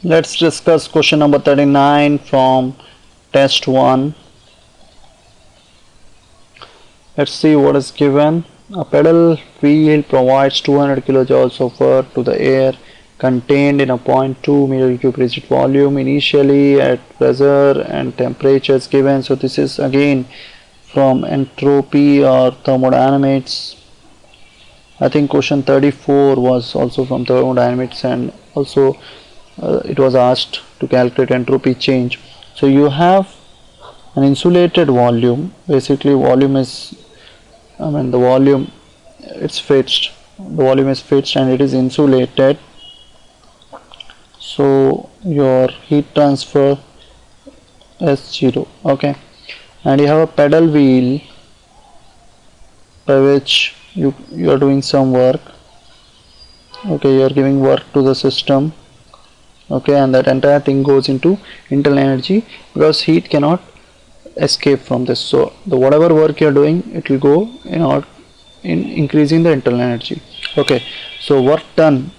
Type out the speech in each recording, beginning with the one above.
Let's discuss question number 39 from test 1. Let's see what is given. A pedal wheel provides 200 kilojoules of work to the air contained in a 0.2 meter cube rigid volume initially at pressure and temperature is given. So this is again from entropy or thermodynamics. I think question 34 was also from thermodynamics, and also it was asked to calculate entropy change. So you have an insulated volume. Basically volume is, the volume, it's fixed, the volume is fixed and it is insulated. So your heat transfer is 0. Okay, and you have a pedal wheel by which you are doing some work. Okay, you are giving work to the system. Okay, and that entire thing goes into internal energy because heat cannot escape from this. So the whatever work you are doing, it will go in increasing the internal energy. Okay, so work done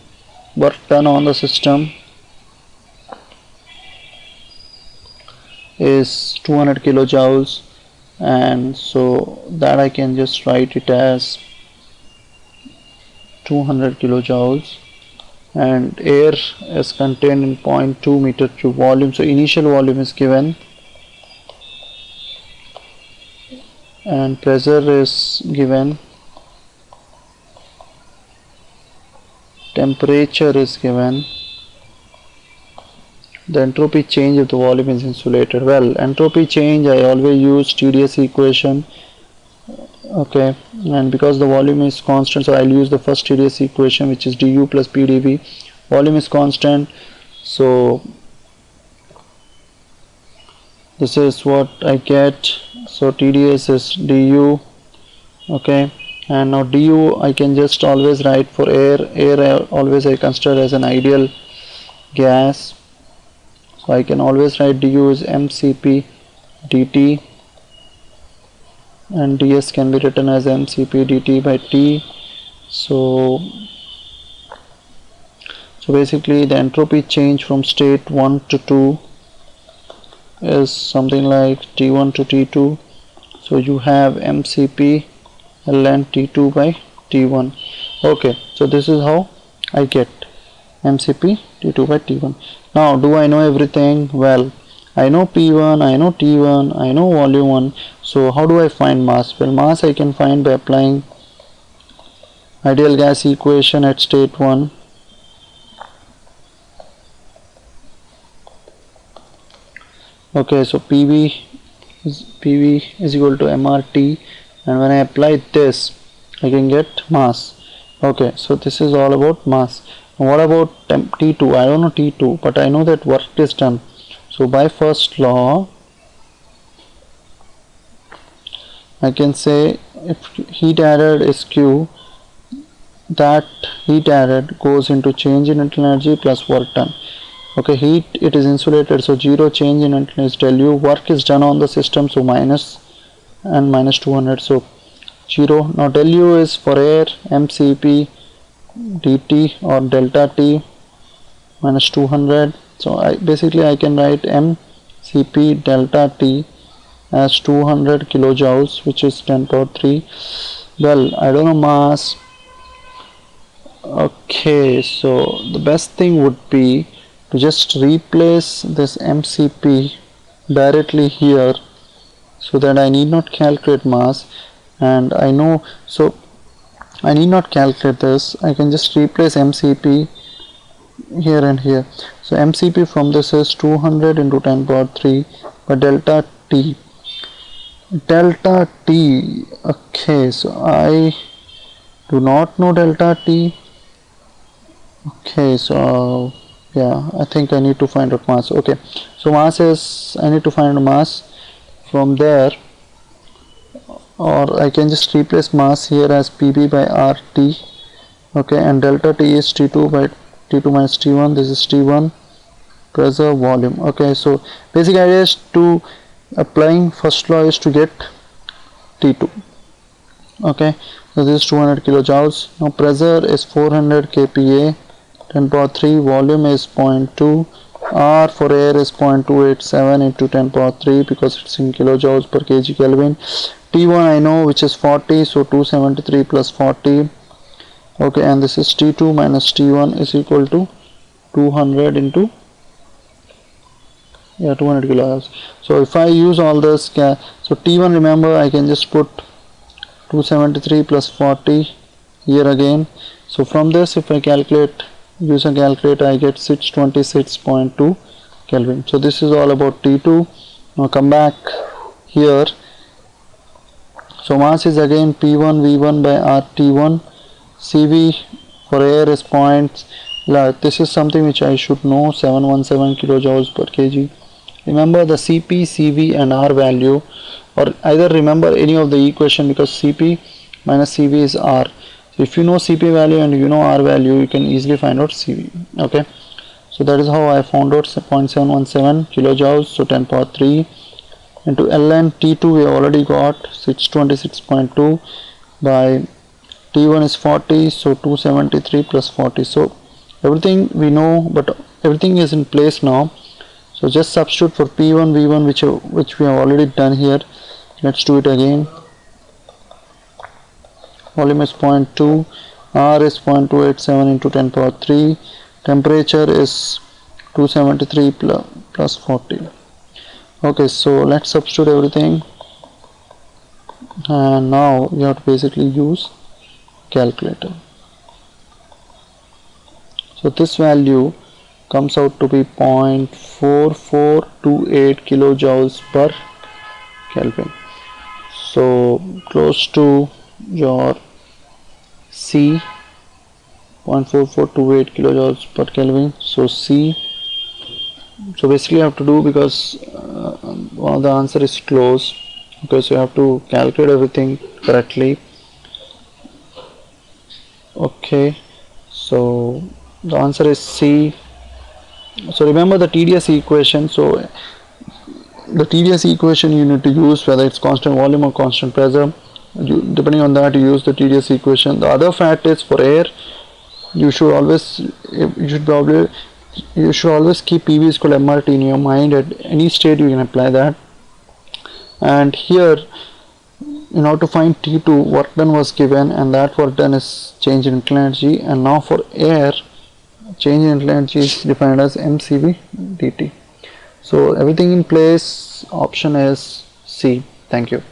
on the system is 200 kilojoules, and so that I can just write it as 200 kilojoules, and air is contained in 0.2 meter cube volume. So initial volume is given and pressure is given, temperature is given, the entropy change if the volume is insulated. Well, entropy change I always use TdS equation. Okay, and because the volume is constant, so I'll use the first TdS equation, which is du plus pdv. Volume is constant, so this is what I get. So TdS is du. Okay, and now du I can just always write for air always I consider as an ideal gas, so I can always write du is mcp dt, and ds can be written as mcp dt by t. So basically the entropy change from state 1 to 2 is something like T1 to T2. So you have mcp ln T2 by T1. Okay, so this is how I get mcp T2 by T1. Now do I know everything? Well, I know P1, I know T1, I know volume 1. So how do I find mass? Well, mass I can find by applying ideal gas equation at state 1. Okay, so PV is equal to mRT, and when I apply this I can get mass. Okay, so this is all about mass. What about T2? I don't know T2, but I know that work is done. So by first law I can say if heat added is Q, that heat added goes into change in internal energy plus work done. Okay, heat, it is insulated, so 0 change in internal is del U. Work is done on the system, so minus and minus 200, so 0. Now del U is for air mcp dt or delta T minus 200. So I can write mcp delta T as 200 kilojoules, which is 10 power 3. Well, I don't know mass. Okay, so the best thing would be to just replace this mcp directly here, so that I need not calculate mass, and I know, so I need not calculate this. I can just replace mcp here and here. So mcp from this is 200 into 10 power 3 by delta T. Okay, so I do not know delta T. Okay, so yeah, I think I need to find out mass. Okay, so mass is, I need to find mass from there, or I can just replace mass here as Pb by RT. Okay, and delta T is T2 by T2 minus T1. This is T1, pressure, volume. Okay, so basic idea is to applying first law is to get T2. Okay, so this is 200 kilojoules. Now pressure is 400 kPa, 10 power 3, volume is 0.2, R for air is 0.287 into 10 power 3 because it's in kilojoules per kg Kelvin. T1 I know, which is 40, so 273 plus 40. Okay, and this is T2 minus T1 is equal to 200 into 200 kilojoules. So if I use all this, so T1, remember, I can just put 273 plus 40 here again. So from this, if I calculate, use a calculator, I get 626.2 Kelvin. So this is all about T2. Now come back here. So mass is again P1 V1 by RT1. CV for air is points. This is something which I should know, 717 kilojoules per kg. Remember the Cp, Cv and R value, or either remember any of the equation, because Cp minus Cv is R. So if you know Cp value and you know R value, you can easily find out Cv. Okay, so that is how I found out 0.717 kilojoules, so 10 power 3 into ln T2 we already got 626.2 by T1 is 40, so 273 plus 40. So everything we know, but everything is in place now. So just substitute for P1 V1, which we have already done here. Let's do it again. Volume is 0.2, R is 0.287 into 10 power 3, temperature is 273 plus 40. Okay, so let's substitute everything, and now you have to basically use calculator. So this value comes out to be 0.4428 kilojoules per Kelvin. So close to your C, 0.4428 kilojoules per Kelvin. So C. So basically you have to do, because the answer is close, because you have to calculate everything correctly. Okay, so the answer is C. So remember the TDS equation. So the TDS equation you need to use, whether it's constant volume or constant pressure. Depending on that, you use the TDS equation. The other fact is, for air, you should always keep PV is equal to MRT in your mind. At any state you can apply that. And here, in order to find T2, work done was given, and that work done is change in energy. And now for air, change in energy is defined as mCV dt. So everything in place. Option is C. Thank you.